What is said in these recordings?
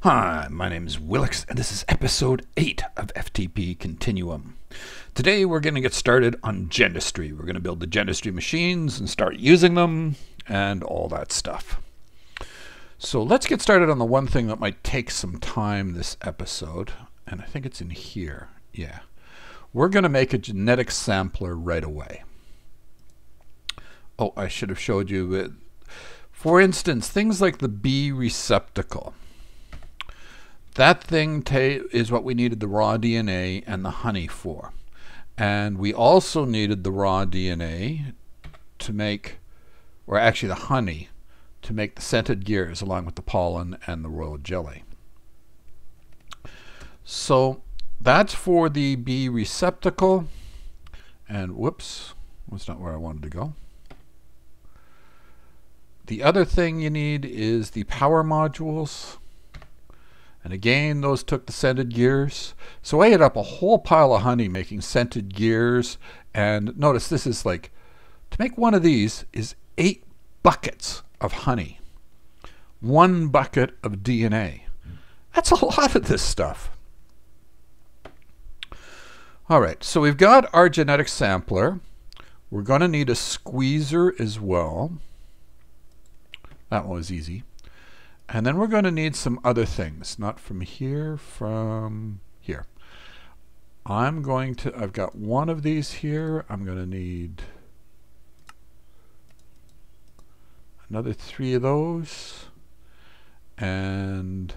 Hi, my name is Wilx, and this is episode 8 of FTB Continuum. Today we're going to get started on Gendustry. We're going to build the Gendustry machines and start using them and all that stuff. So let's get started on the one thing that might take some time this episode, and I think it's in here. Yeah. We're going to make a genetic sampler right away. Oh, I should have showed you it. For instance, things like the bee receptacle. That thing is what we needed the raw DNA and the honey for. And we also needed the raw DNA to make, or actually the honey, to make the scented gears along with the pollen and the royal jelly. So that's for the bee receptacle. And whoops, that's not where I wanted to go. The other thing you need is the power modules. And again, those took the scented gears. So I ate up a whole pile of honey making scented gears. And notice this is like, to make one of these is 8 buckets of honey. 1 bucket of DNA. That's a lot of this stuff. All right, so we've got our genetic sampler. We're going to need a squeezer as well. That one was easy. And then we're going to need some other things, not from here, from here. I've got one of these here. I'm going to need another 3 of those. And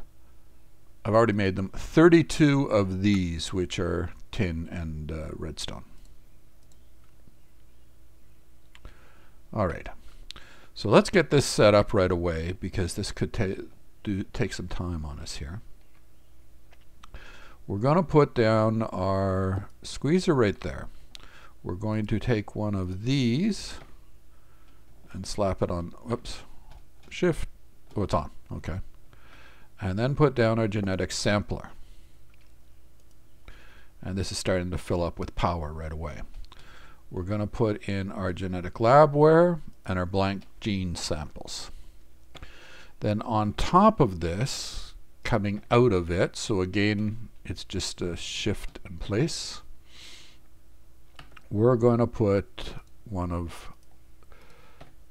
I've already made them 32 of these, which are tin and redstone. All right. So let's get this set up right away because this could take some time on us here. We're going to put down our squeezer right there. We're going to take one of these and slap it on, whoops, shift, oh, it's on, okay. And then put down our genetic sampler. And this is starting to fill up with power right away. We're going to put in our genetic labware and our blank gene samples. Then on top of this, coming out of it, so again, it's just a shift in place, we're going to put one of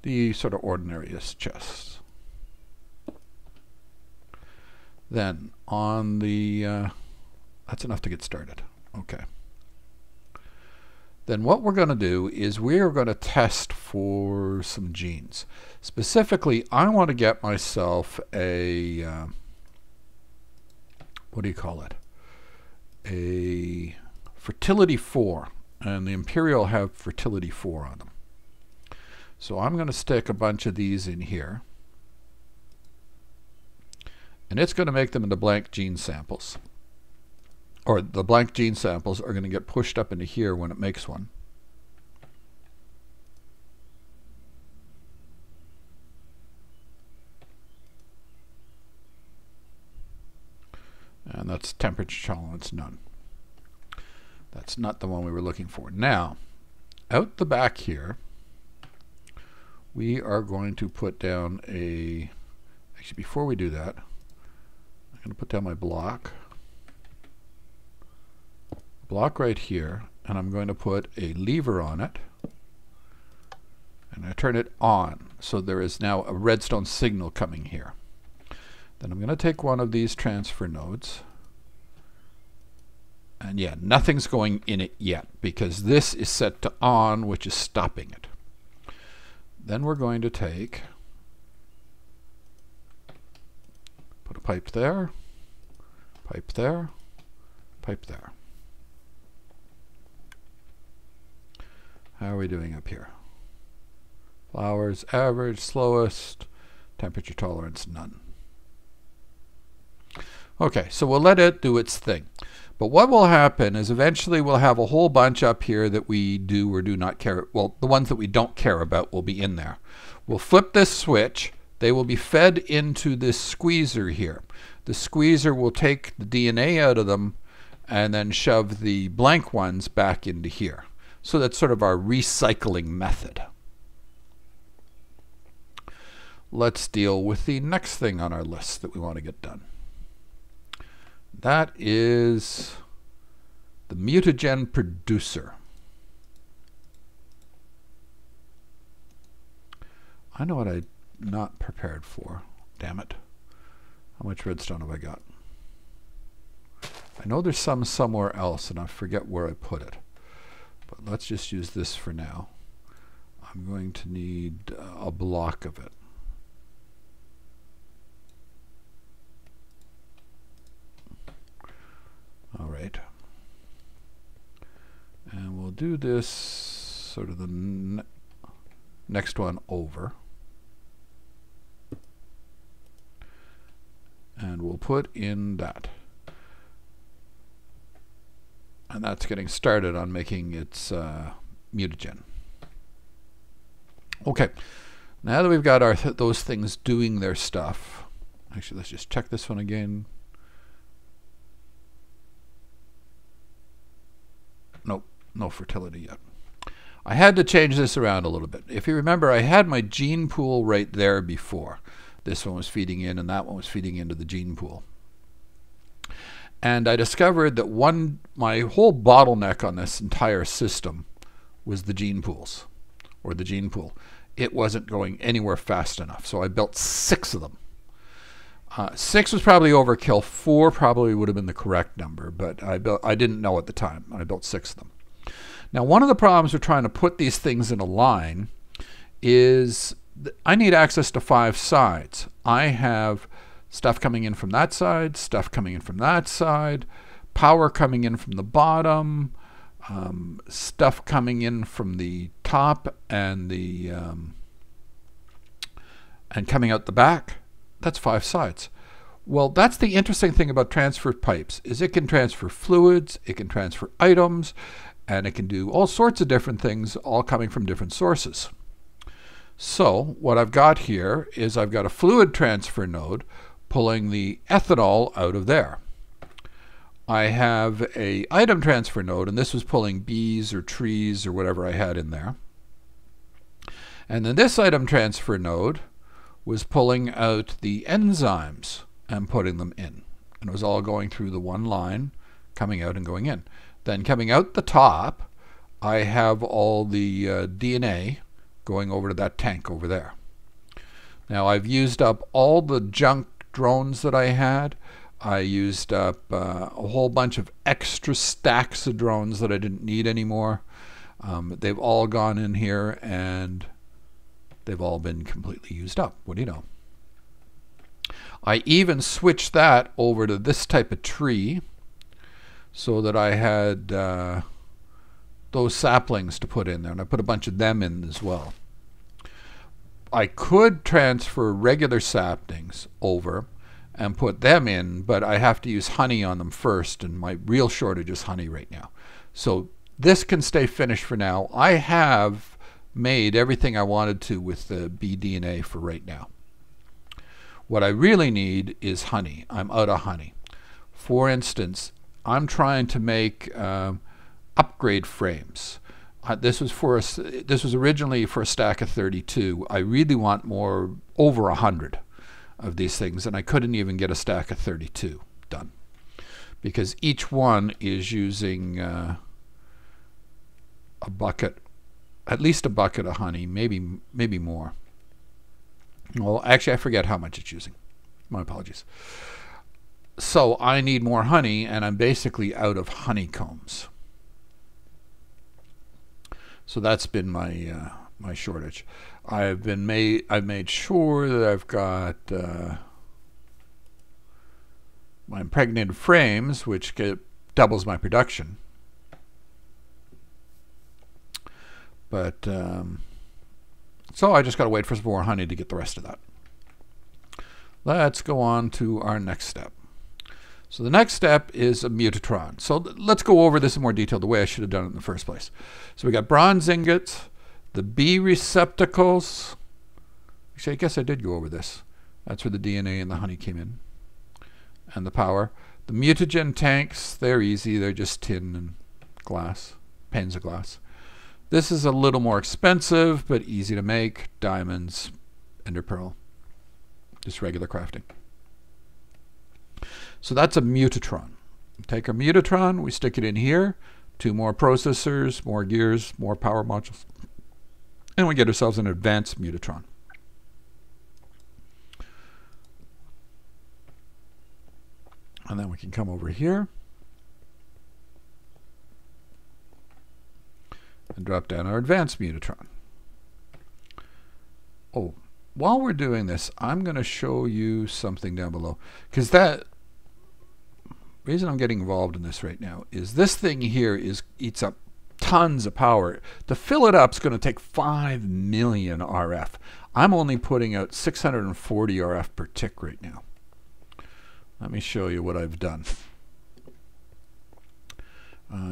the sort of ordinariest chests. Then on the, that's enough to get started. Okay. Then what we're going to do is we are going to test for some genes. Specifically, I want to get myself a, what do you call it? A fertility 4. And the Imperial have fertility 4 on them. So I'm going to stick a bunch of these in here. And it's going to make them into blank gene samples. Or the blank gene samples are going to get pushed up into here when it makes one. And that's temperature tolerance none. That's not the one we were looking for. Now, out the back here, we are going to put down a, actually before we do that, I'm going to put down my block right here, and I'm going to put a lever on it, and I turn it on, so there is now a redstone signal coming here. Then I'm going to take one of these transfer nodes, and yeah, nothing's going in it yet because this is set to on, which is stopping it. Then we're going to take, put a pipe there, pipe there, pipe there. How are we doing up here? Flowers, average, slowest, temperature tolerance, none. Okay, so we'll let it do its thing. But what will happen is eventually we'll have a whole bunch up here that we do or do not care. Well, the ones that we don't care about will be in there. We'll flip this switch. They will be fed into this squeezer here. The squeezer will take the DNA out of them and then shove the blank ones back into here. So that's sort of our recycling method. Let's deal with the next thing on our list that we want to get done. That is the mutagen producer. I know what I'm not prepared for. Damn it. How much redstone have I got? I know there's some somewhere else, and I forget where I put it. But let's just use this for now. I'm going to need a block of it. All right. And we'll do this sort of the next one over. And we'll put in that. And that's getting started on making its mutagen. Okay, now that we've got our those things doing their stuff, actually let's just check this one again. Nope, no fertility yet. I had to change this around a little bit. If you remember, I had my gene pool right there before. This one was feeding in and that one was feeding into the gene pool. And I discovered that my whole bottleneck on this entire system was the gene pools, or the gene pool. It wasn't going anywhere fast enough, so I built 6 of them. 6 was probably overkill. 4 probably would have been the correct number, but I didn't know at the time. I built 6 of them. Now, one of the problems with trying to put these things in a line is I need access to 5 sides. I have stuff coming in from that side, stuff coming in from that side, power coming in from the bottom, stuff coming in from the top and the and coming out the back. That's 5 sides. Well, that's the interesting thing about transfer pipes, is it can transfer fluids, it can transfer items, and it can do all sorts of different things, all coming from different sources. So what I've got here is I've got a fluid transfer node pulling the ethanol out of there. I have a item transfer node, and this was pulling bees or trees or whatever I had in there. And then this item transfer node was pulling out the enzymes and putting them in. And it was all going through the one line, coming out and going in. Then coming out the top, I have all the DNA going over to that tank over there. Now I've used up all the junk drones that I had. I used up a whole bunch of extra stacks of drones that I didn't need anymore. They've all gone in here and they've all been completely used up. What do you know? I even switched that over to this type of tree so that I had those saplings to put in there, and I put a bunch of them in as well. I could transfer regular saplings over and put them in, but I have to use honey on them first, and my real shortage is honey right now. So this can stay finished for now. I have made everything I wanted to with the bee DNA for right now. What I really need is honey. I'm out of honey. For instance, I'm trying to make upgrade frames. This was originally for a stack of 32. I really want more, over 100 of these things, and I couldn't even get a stack of 32 done because each one is using a bucket, at least a bucket of honey, maybe more. Well, actually, I forget how much it's using. My apologies. So I need more honey, and I'm basically out of honeycombs. So that's been my my shortage. I've made sure that I've got my impregnated frames, which doubles my production. But so I just got to wait for some more honey to get the rest of that. Let's go on to our next step. So the next step is a Mutatron. So let's go over this in more detail, the way I should have done it in the first place. So we got bronze ingots, the bee receptacles. Actually, I guess I did go over this. That's where the DNA and the honey came in. And the power. The mutagen tanks, they're easy. They're just tin and glass, panes of glass. This is a little more expensive, but easy to make. Diamonds, ender pearl. Just regular crafting. So that's a Mutatron. Take our Mutatron, we stick it in here, 2 more processors, more gears, more power modules, and we get ourselves an advanced Mutatron. And then we can come over here and drop down our advanced Mutatron. Oh, while we're doing this, I'm going to show you something down below, because that reason I'm getting involved in this right now is this thing here eats up tons of power. To fill it up is going to take 5 million RF. I'm only putting out 640 RF per tick right now. Let me show you what I've done.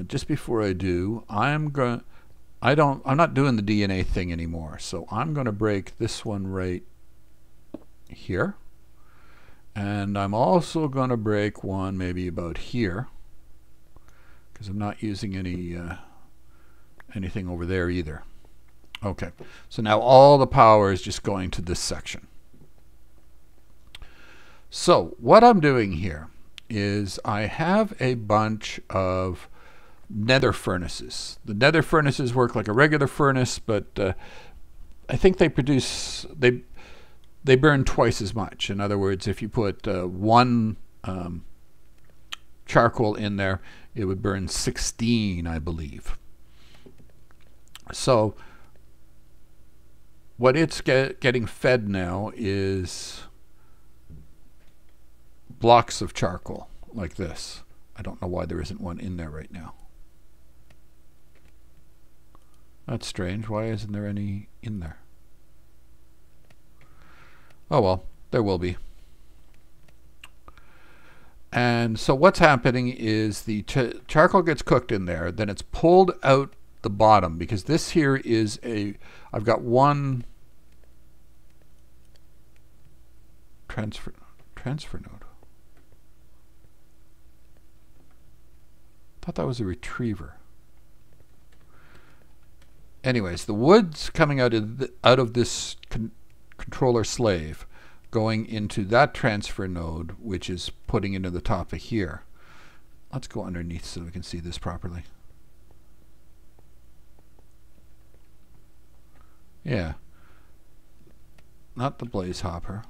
Just before I do, I'm not doing the DNA thing anymore. So I'm going to break this one right here. And I'm also going to break one maybe about here, because I'm not using anything over there either. Okay, so now all the power is just going to this section. So what I'm doing here is I have a bunch of nether furnaces. The nether furnaces work like a regular furnace, but I think they burn twice as much. In other words, if you put 1 charcoal in there, it would burn 16, I believe. So what it's getting fed now is blocks of charcoal like this. I don't know why there isn't one in there right now. That's strange. Why isn't there any in there? Oh well, there will be. And so what's happening is the charcoal gets cooked in there, then it's pulled out the bottom, because this here is I've got one transfer node. I thought that was a retriever. Anyways, the wood's coming out of this controller slave, going into that transfer node, which is putting into the top of here. Let's go underneath so we can see this properly. Yeah, not the blaze hopper.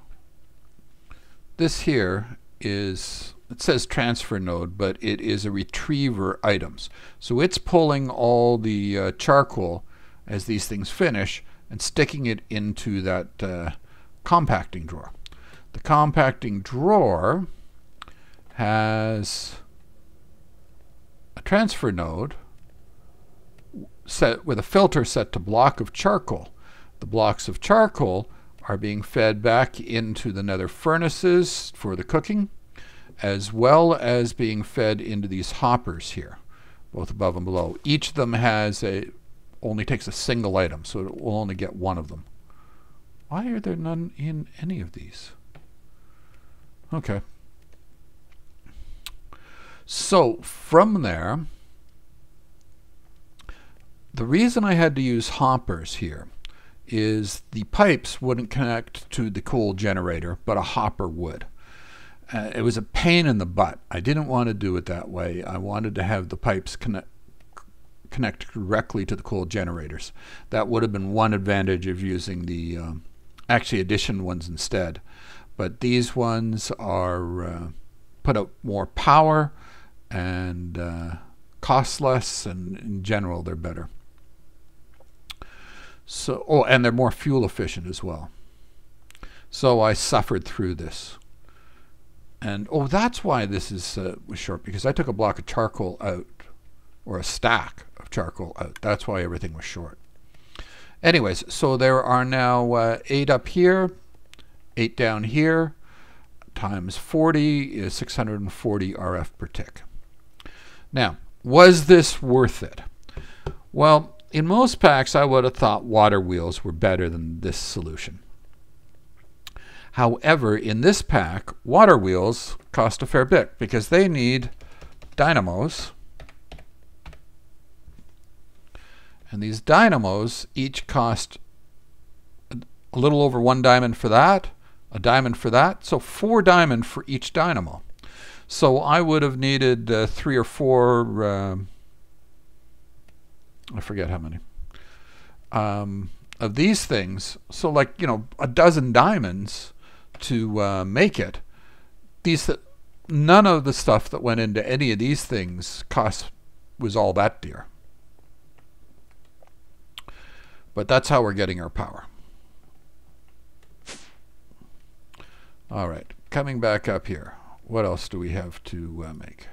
This here is, it says transfer node, but it is a retriever items. So it's pulling all the charcoal as these things finish and sticking it into that compacting drawer. The compacting drawer has a transfer node set with a filter set to block of charcoal. The blocks of charcoal are being fed back into the nether furnaces for the cooking, as well as being fed into these hoppers here, both above and below. Each of them has only takes a single item, so it will only get one of them. Why are there none in any of these? Okay. So from there, the reason I had to use hoppers here is the pipes wouldn't connect to the coal generator, but a hopper would. It was a pain in the butt. I didn't want to do it that way. I wanted to have the pipes connect directly to the coal generators. That would have been one advantage of using the actually addition ones instead. But these ones are put out more power and cost less, and in general they're better. So, oh, and they're more fuel efficient as well. So I suffered through this. And oh, that's why this is was short, because I took a block of charcoal out, or a stack of charcoal out. That's why everything was short. Anyways, so there are now 8 up here, 8 down here, times 40 is 640 RF per tick. Now, was this worth it? Well, in most packs, I would have thought water wheels were better than this solution. However, in this pack, water wheels cost a fair bit because they need dynamos. And these dynamos each cost a little over 1 diamond for that, a diamond for that, so 4 diamond for each dynamo. So I would have needed 3 or 4, I forget how many, of these things. So like, you know, a dozen diamonds to make it. None of the stuff that went into any of these things was all that dear. But that's how we're getting our power. All right, coming back up here. What else do we have to make?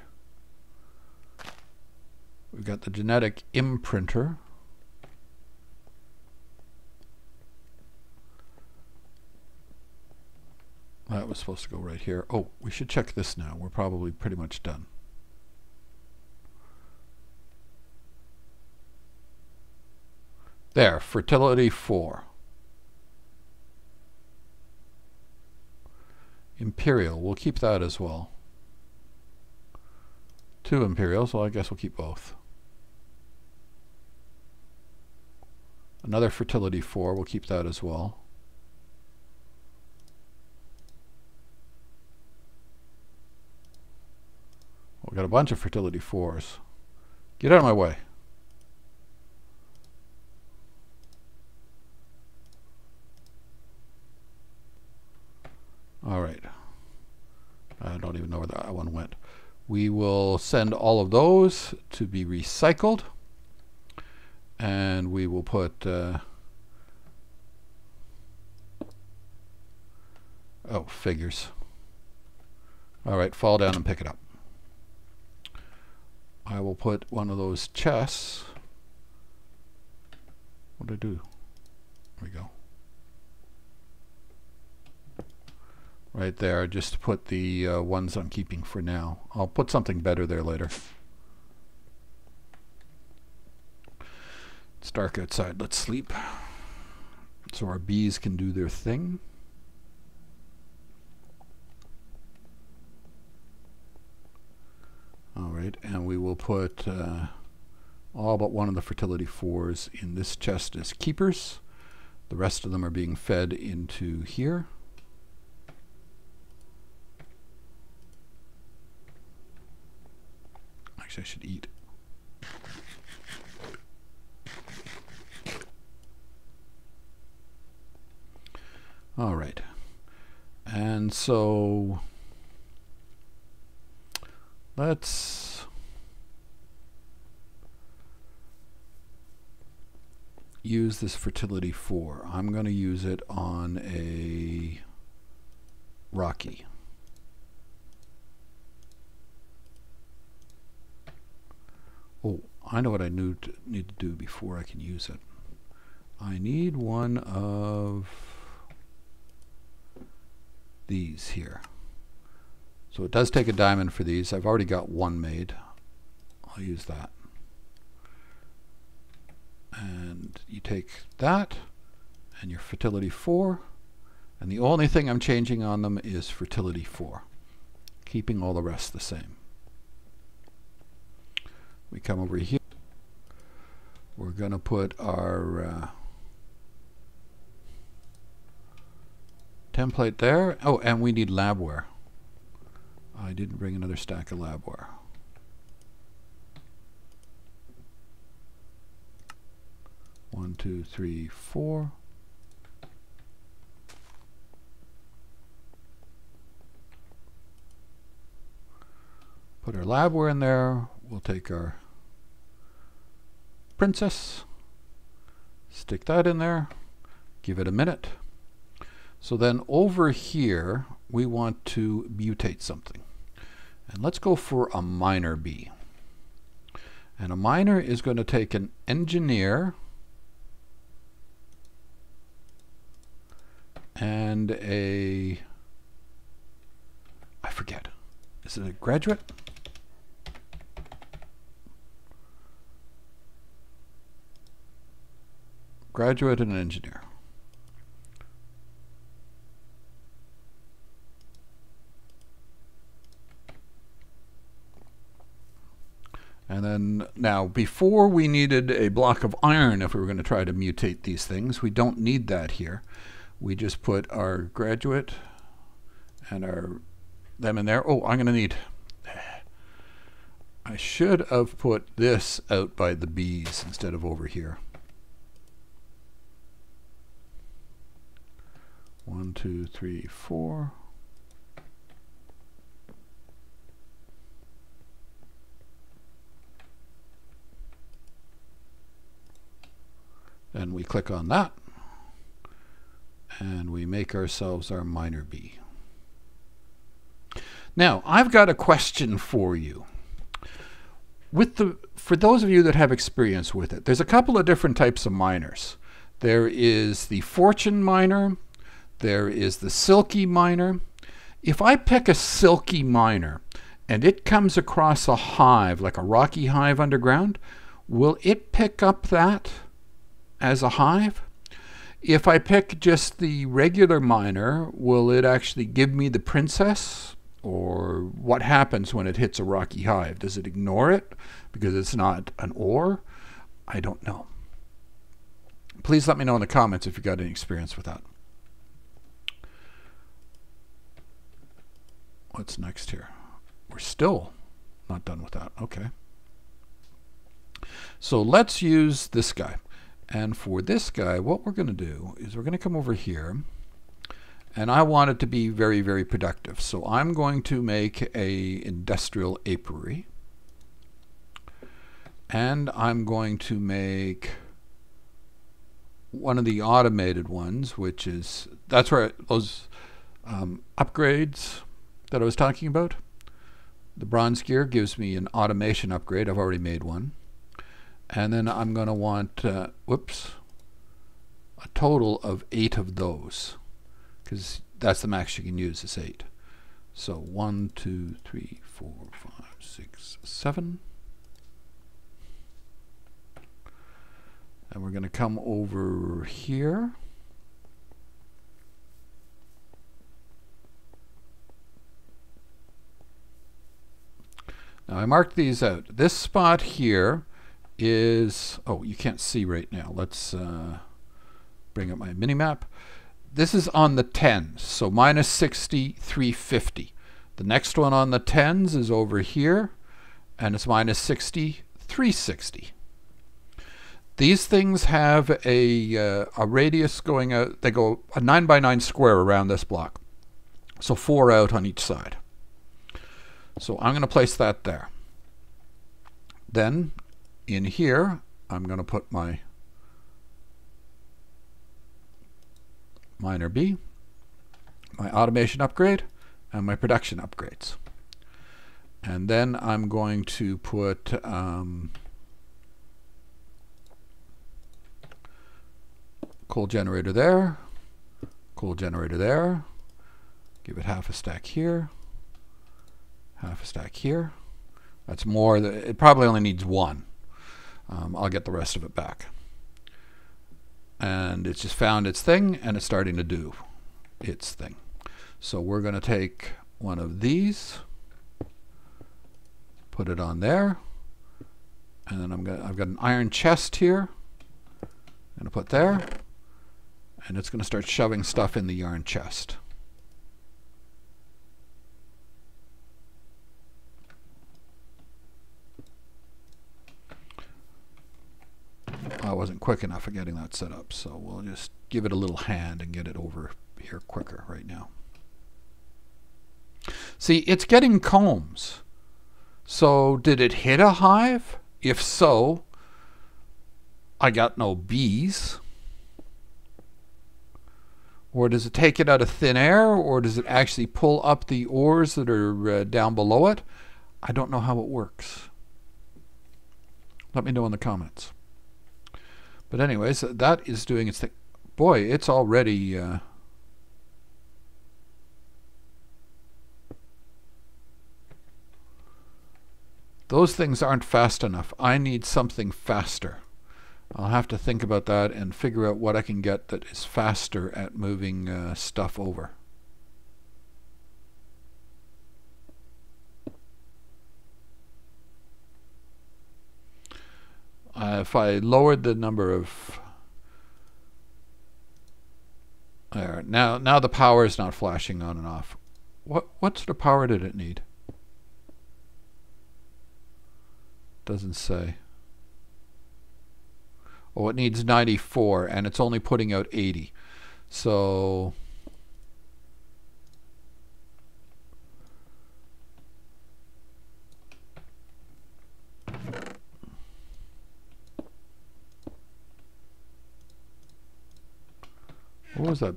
We've got the genetic imprinter. That was supposed to go right here. Oh, we should check this now. We're probably pretty much done. There, fertility 4. Imperial, we'll keep that as well. 2 Imperials, well I guess we'll keep both. Another fertility 4, we'll keep that as well. We've got a bunch of fertility 4s. Get out of my way. All right. I don't even know where that one went. We will send all of those to be recycled. And we will put... oh, figures. All right, fall down and pick it up. I will put one of those chests. What did I do? There we go. Right there, just to put the ones I'm keeping for now. I'll put something better there later. It's dark outside. Let's sleep. So our bees can do their thing. All right, and we will put all but one of the fertility 4s in this chest as keepers. The rest of them are being fed into here. Actually, I should eat. All right, and so let's use this fertility 4. I'm going to use it on a Rocky. Oh, I know what I need to do before I can use it. I need one of these here. So it does take a diamond for these. I've already got one made. I'll use that. And you take that and your fertility 4, and the only thing I'm changing on them is fertility 4, keeping all the rest the same. We come over here. We're going to put our template there. Oh, and we need labware. I didn't bring another stack of labware. One, two, three, 4. Put our labware in there. We'll take our princess, stick that in there, give it a minute. So then over here, we want to mutate something. And let's go for a miner bee. And a miner is going to take an engineer and a, I forget, is it a graduate? Graduate and an engineer. And then now, before we needed a block of iron if we were going to try to mutate these things. We don't need that here. We just put our graduate and them in there. Oh, I'm going to need I should have put this out by the bees instead of over here. 1, 2, 3, 4. Then we click on that, and we make ourselves our minor bee. Now, I've got a question for you. For those of you that have experience with it, there's a couple of different types of miners. There is the fortune miner, there is the silky miner. If I pick a silky miner and it comes across a hive, like a rocky hive underground, will it pick up that as a hive? If I pick just the regular miner, will it actually give me the princess? Or what happens when it hits a rocky hive? Does it ignore it because it's not an ore? I don't know. Please let me know in the comments if you've got any experience with that. What's next here? We're still not done with that. Okay. So let's use this guy. And for this guy, what we're going to do is we're going to come over here. And I want it to be very, very productive. So I'm going to make a industrial apiary. And I'm going to make one of the automated ones, which is, that's where those upgrades that I was talking about. The bronze gear gives me an automation upgrade. I've already made one. And then I'm going to want, a total of 8 of those. Because that's the max you can use is 8. So 1, 2, 3, 4, 5, 6, 7. And we're going to come over here. Now I marked these out. This spot here is, oh, you can't see right now. Let's bring up my mini map. This is on the 10s, so minus 60, 350. The next one on the 10s is over here, and it's minus 60, 360. These things have a radius going out. They go a 9 by 9 square around this block, so 4 out on each side. So I'm going to place that there. Then in here, I'm going to put my minor B, my automation upgrade, and my production upgrades. And then I'm going to put coal generator there, coal generator there, give it half a stack here, half a stack here. That's more, it probably only needs 1. I'll get the rest of it back. And it's just found its thing, and it's starting to do its thing. So we're going to take one of these, put it on there, and then I've got an iron chest here. I'm going to put there, and it's going to start shoving stuff in the iron chest. I wasn't quick enough at getting that set up, so we'll just give it a little hand and get it over here quicker right now. See, it's getting combs. So did it hit a hive? If so, I got no bees. Or does it take it out of thin air? Or does it actually pull up the ores that are down below it? I don't know how it works. Let me know in the comments. But anyways, that is doing its thing. Boy, it's already... those things aren't fast enough. I need something faster. I'll have to think about that and figure out what I can get that is faster at moving stuff over. If I lowered the number of... there, now the power is not flashing on and off. What sort of power did it need? Doesn't say. Oh, it needs 94, and it's only putting out 80. So what was that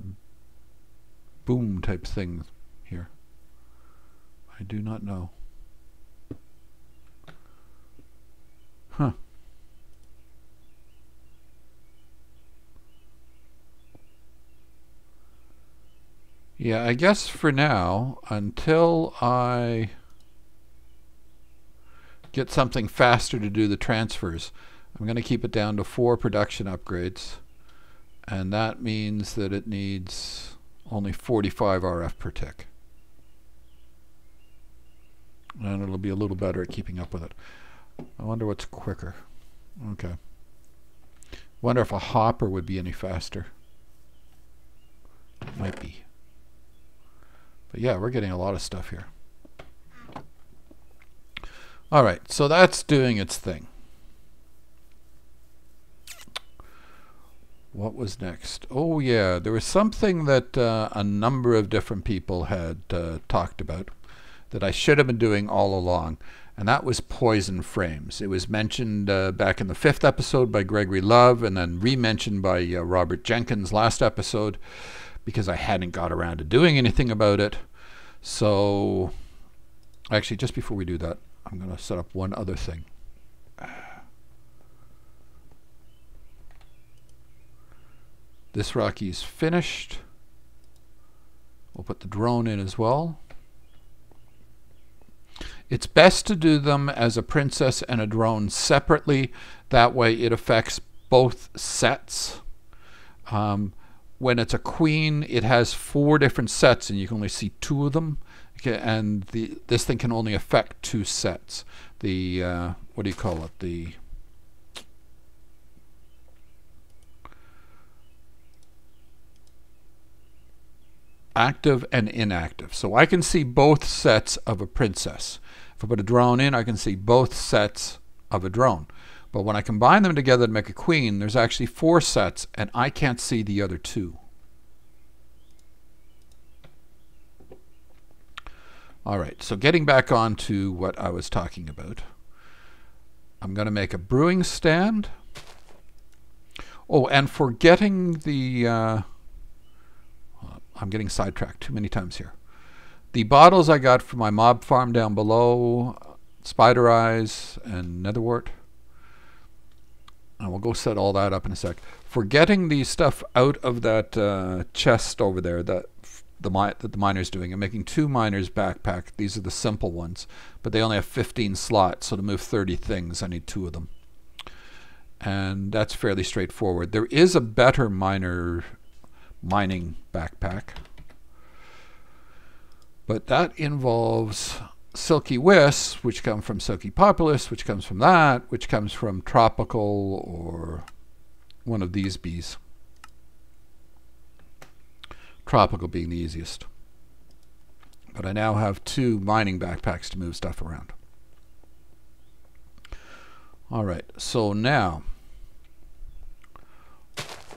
boom type thing here? I do not know. Huh. Yeah, I guess for now, until I get something faster to do the transfers, I'm going to keep it down to 4 production upgrades. And that means that it needs only 45 RF per tick. And it'll be a little better at keeping up with it. I wonder what's quicker. Okay. Wonder if a hopper would be any faster. Might be. But yeah, we're getting a lot of stuff here. All right, so that's doing its thing. What was next? Oh yeah, there was something that a number of different people had talked about that I should have been doing all along, and that was poison frames. It was mentioned back in the 5th episode by Gregory Love, and then re-mentioned by Robert Jenkins last episode, because I hadn't got around to doing anything about it. So actually, just before we do that, I'm going to set up one other thing. This Rocky's finished. We'll put the drone in as well. It's best to do them as a princess and a drone separately. That way it affects both sets. When it's a queen, it has 4 different sets and you can only see 2 of them. Okay, and this thing can only affect 2 sets. The, what do you call it? The active and inactive. So I can see both sets of a princess. If I put a drone in, I can see both sets of a drone. But when I combine them together to make a queen, there's actually 4 sets, and I can't see the other 2. All right, so getting back on to what I was talking about. I'm going to make a brewing stand. Oh, and for getting the... I'm getting sidetracked too many times here. The bottles I got from my mob farm down below, spider eyes and netherwort. And we'll go set all that up in a sec. For getting the stuff out of that chest over there that the miner's doing, I'm making 2 miners' backpack. These are the simple ones, but they only have 15 slots, so to move 30 things, I need 2 of them. And that's fairly straightforward. There is a better mining backpack, but that involves silky wisps, which come from silky populus, which comes from that, which comes from tropical or one of these bees. Tropical being the easiest. But I now have 2 mining backpacks to move stuff around. All right, so now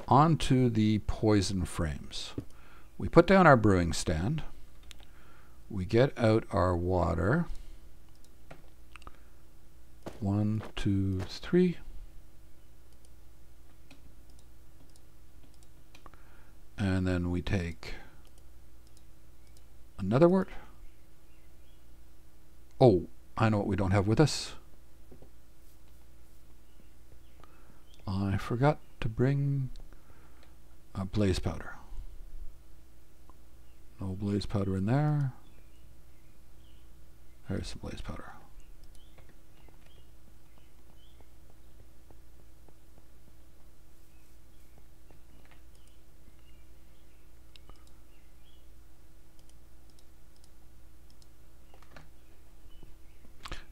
onto the poison frames. We put down our brewing stand. We get out our water. 1, 2, 3. And then we take another wort. Oh, I know what we don't have with us. I forgot to bring a blaze powder. No blaze powder in there. There's some blaze powder.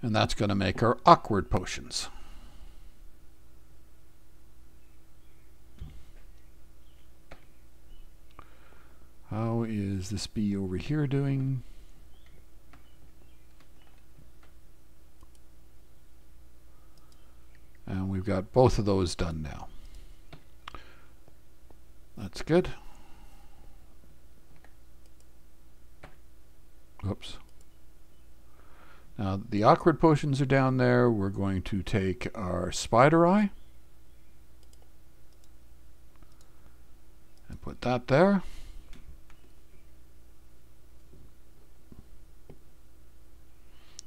And that's going to make our awkward potions. How is this bee over here doing? we've got both of those done now. That's good. Oops. Now the awkward potions are down there. We're going to take our spider eye and put that there.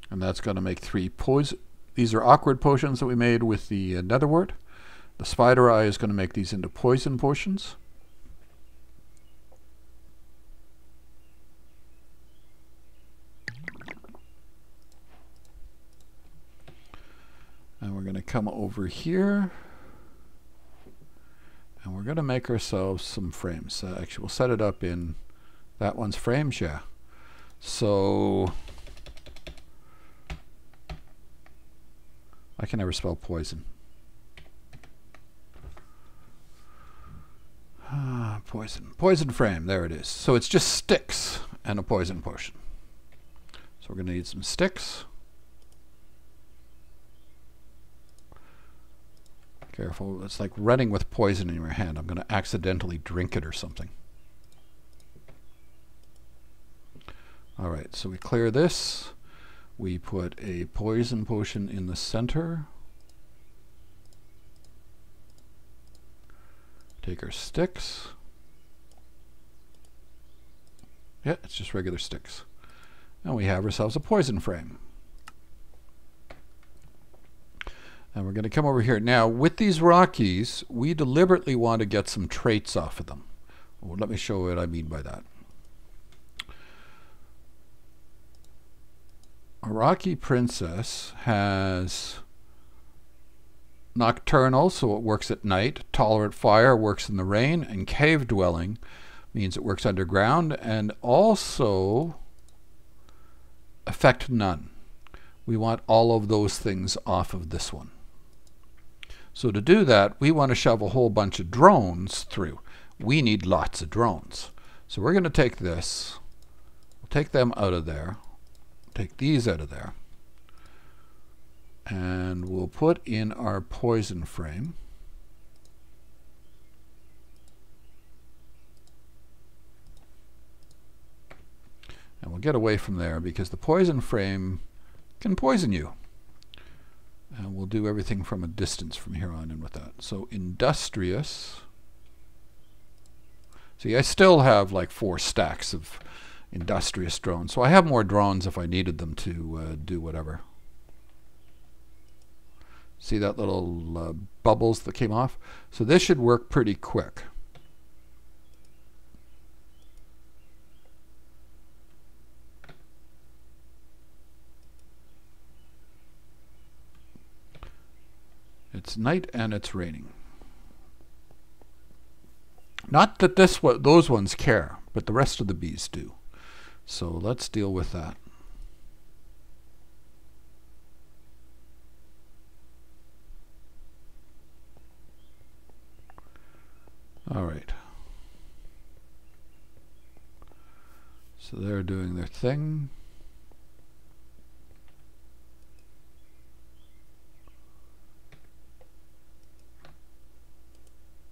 And that's going to make 3 poison. These are awkward potions that we made with the netherwort. The spider eye is going to make these into poison potions. And we're going to come over here and we're going to make ourselves some frames. Actually, we'll set it up in that one's frames, yeah. So I can never spell poison. Poison frame, there it is. So it's just sticks and a poison potion. So we're going to need some sticks. Careful, it's like running with poison in your hand. I'm going to accidentally drink it or something. All right, so we clear this. We put a poison potion in the center. Take our sticks. Yeah, it's just regular sticks. And we have ourselves a poison frame. And we're going to come over here. Now, with these Rockies, we deliberately want to get some traits off of them. Well, let me show you what I mean by that. A Rocky Princess has Nocturnal, so it works at night. Tolerant Fire works in the rain. And Cave Dwelling means it works underground. And also Effect None. We want all of those things off of this one. So to do that, we want to shove a whole bunch of drones through. We need lots of drones. So we're going to take this, we'll take them out of there, take these out of there, and we'll put in our poison frame. And we'll get away from there because the poison frame can poison you. And we'll do everything from a distance from here on in with that. So industrious. See, I still have like 4 stacks of industrious drones. So I have more drones if I needed them to do whatever. See that little bubbles that came off? So this should work pretty quick. It's night and it's raining. Not that those ones care, but the rest of the bees do. So let's deal with that. All right. So they're doing their thing.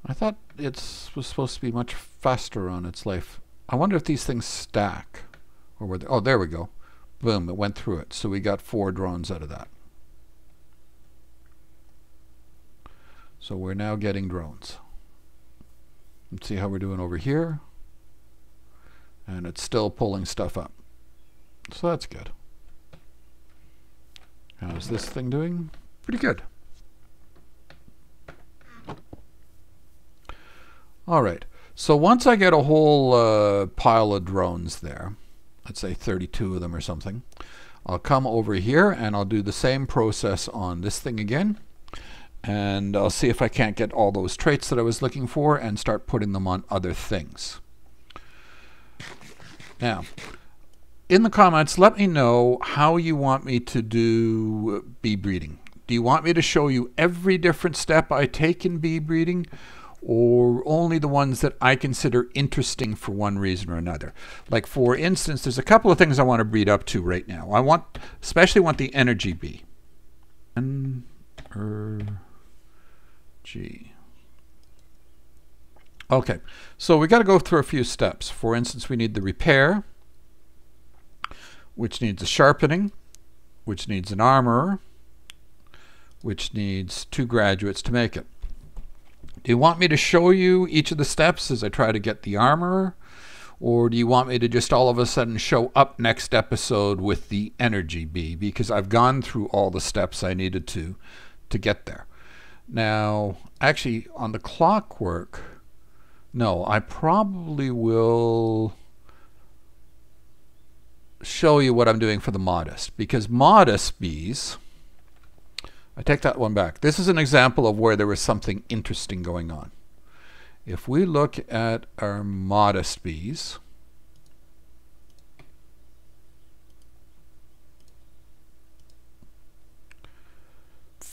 I thought it was supposed to be much faster on its life. I wonder if these things stack. Or were they, oh, there we go. Boom, it went through it. So we got 4 drones out of that. So we're now getting drones. Let's see how we're doing over here. And it's still pulling stuff up. So that's good. How's this thing doing? Pretty good. All right, so once I get a whole pile of drones there, let's say 32 of them or something, I'll come over here and I'll do the same process on this thing again. And I'll see if I can't get all those traits that I was looking for and start putting them on other things. Now, in the comments, let me know how you want me to do bee breeding. Do you want me to show you every different step I take in bee breeding, or only the ones that I consider interesting for one reason or another? Like, for instance, there's a couple of things I want to breed up to right now. I especially want the energy bee. G. Okay, so we got to go through a few steps. For instance, we need the repair, which needs a sharpening, which needs an armorer, which needs 2 graduates to make it. Do you want me to show you each of the steps as I try to get the armorer? Or do you want me to just all of a sudden show up next episode with the energy bee? Because I've gone through all the steps I needed to get there. Now, actually, on the clockwork, no, I probably will show you what I'm doing for the modest. Because modest bees, I take that one back. This is an example of where there was something interesting going on. If we look at our modest bees,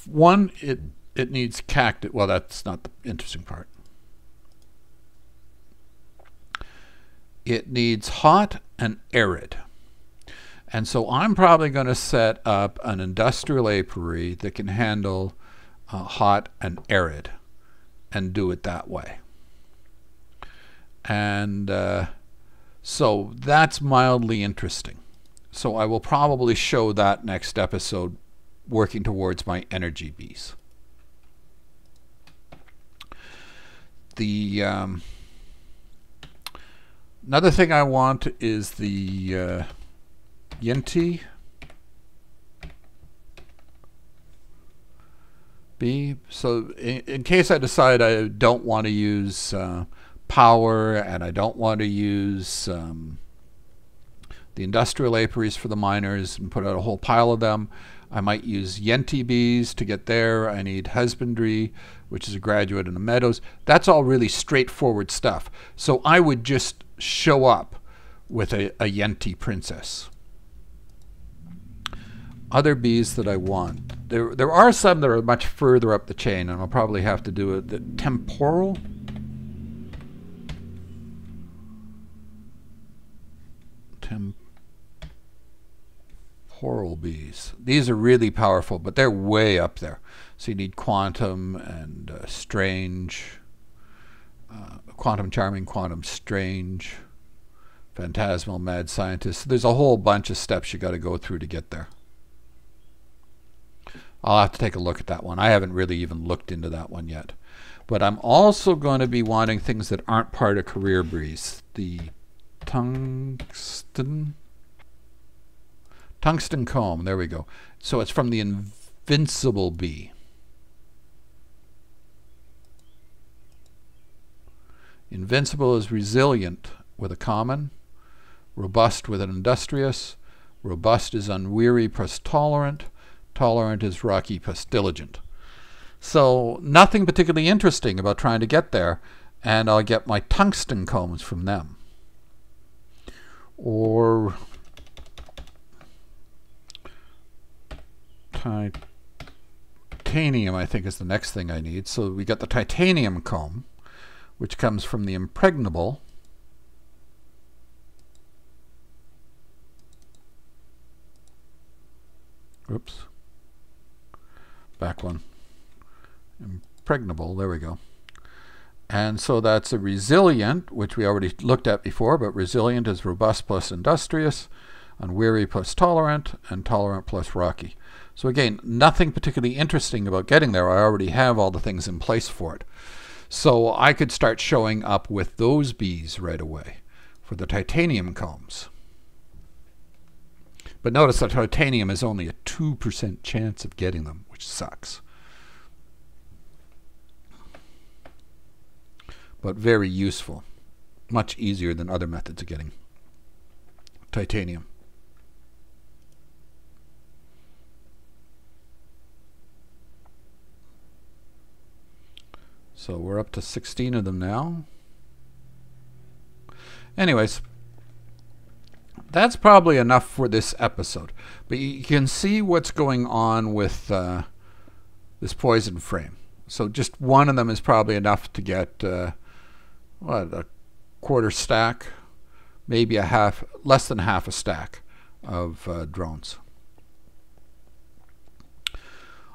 one, it needs cactus. Well, that's not the interesting part. It needs hot and arid. And so I'm probably going to set up an industrial apiary that can handle hot and arid and do it that way. And so that's mildly interesting. So I will probably show that next episode, working towards my energy bees. The another thing I want is the Yenti bee. So in case I decide I don't want to use power and I don't want to use the industrial apiaries for the miners and put out a whole pile of them, I might use Yenti bees to get there. I need husbandry, which is a graduate in the meadows. That's all really straightforward stuff. So I would just show up with a Yenti princess. Other bees that I want. There are some that are much further up the chain, and I'll probably have to do the temporal. Temporal bees. These are really powerful, but they're way up there. So you need quantum and strange, quantum charming, quantum strange, phantasmal, mad scientist. There's a whole bunch of steps you got to go through to get there. I'll have to take a look at that one. I haven't really even looked into that one yet. But I'm also going to be wanting things that aren't part of career bees. The tungsten comb. There we go. So it's from the invincible bee. Invincible is resilient with a common, robust with an industrious, robust is unweary plus tolerant, tolerant is rocky plus diligent. So nothing particularly interesting about trying to get there, and I'll get my tungsten combs from them. Or titanium, I think, is the next thing I need. So we got the titanium comb, which comes from the impregnable. Oops. Back one. Impregnable, there we go. And so that's a resilient, which we already looked at before, but resilient is robust plus industrious, unweary plus tolerant, and tolerant plus rocky. So again, nothing particularly interesting about getting there. I already have all the things in place for it. So I could start showing up with those bees right away for the titanium combs. But notice that titanium is only a 2% chance of getting them, which sucks. But very useful. Much easier than other methods of getting titanium. So we're up to 16 of them now. Anyways, that's probably enough for this episode. But you can see what's going on with this poison frame. So just one of them is probably enough to get what, a quarter stack, maybe a half, less than half a stack of drones.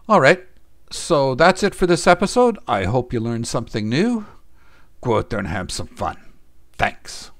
All right. So that's it for this episode. I hope you learned something new. Go out there and have some fun. Thanks.